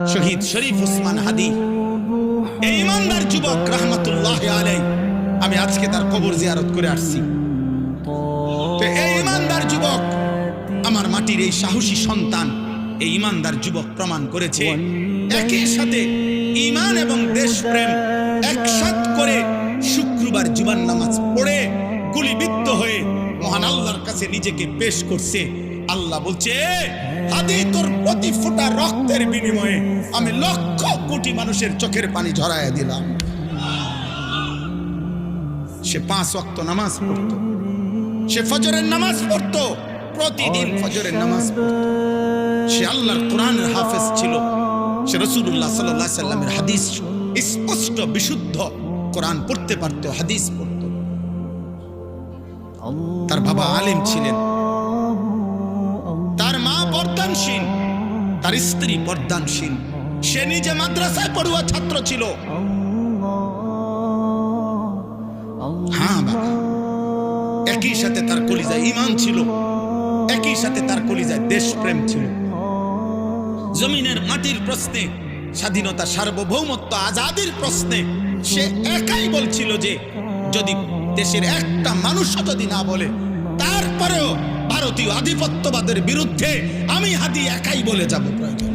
শহীদ শরীফ ওসমান হাদি, এই ইমানদার যুবক রহমতুল্লাহ আলাইহি, আমি আজকে তার কবর জিয়ারত করে আসছি। তো এই ইমানদার যুবক, আমার মাটির এই সাহসী সন্তান, এই ইমানদার যুবক প্রমাণ করেছে একই সাথে ঈমান এবং দেশপ্রেম একসাথ করে শুক্রবার জুমার নামাজ পড়ে গুলিবিদ্ধ হয়ে মহান আল্লাহর কাছে নিজেকে পেশ করছে। আল্লাহ বলছে, হাদি তোর প্রতি ফোঁটা রক্তের বিনিময়ে আমি লক্ষ কোটি মানুষের চোখের পানি ঝরাইয়া দিলাম। সে 5 ওয়াক্ত নামাজ পড়তো, সে ফজরের নামাজ পড়তো, প্রতিদিন ফজরের নামাজ পড়তো। সে আল্লাহর কোরআনের হাফেজ ছিল, সে রাসূলুল্লাহ সাল্লাল্লাহু আলাইহি সাল্লামের হাদিস স্পষ্ট বিশুদ্ধ কোরআন পড়তে পারতো, হাদিস পড়তো। তার বাবা আলেম ছিলেন, তার মা পর্দানশীল, তার স্ত্রী পর্দানশীল, সে নিজে মাদ্রাসায় পড়ুয়া ছাত্র ছিল। হ্যাঁ বাবা, একই সাথে তার কলিজায় ঈমান ছিল, একই সাথে তার কলিজায় দেশপ্রেম ছিল। জমিনের মাটির প্রশ্নে, স্বাধীনতা, সার্বভৌমত্ব, আজাদির প্রশ্নে সে একাই বলছিল যে যদি দেশের একটা মানুষও যদি না বলে, তারপরেও ভারতীয় আধিপত্যবাদের বিরুদ্ধে আমি হাদি একাই বলে যাব। প্রয়োজন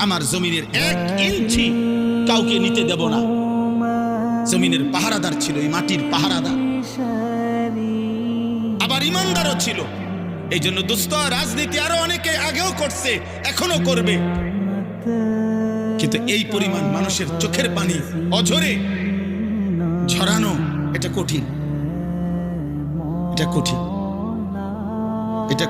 আমার জমিনের 1 ইঞ্চি কাউকে নিতে দেব না। জমিনের পাহারাদার ছিল, এই মাটির পাহারাদার, আবার ইমানদারও ছিল। এই জন্য দোস্ত, রাজনীতি আরো অনেকে আগেও করছে, এখনো করবে, কিন্তু এই পরিমাণ মানুষের চোখের পানি অঝরে ঝরানো এটা কঠিন, এটা কঠিন, এটা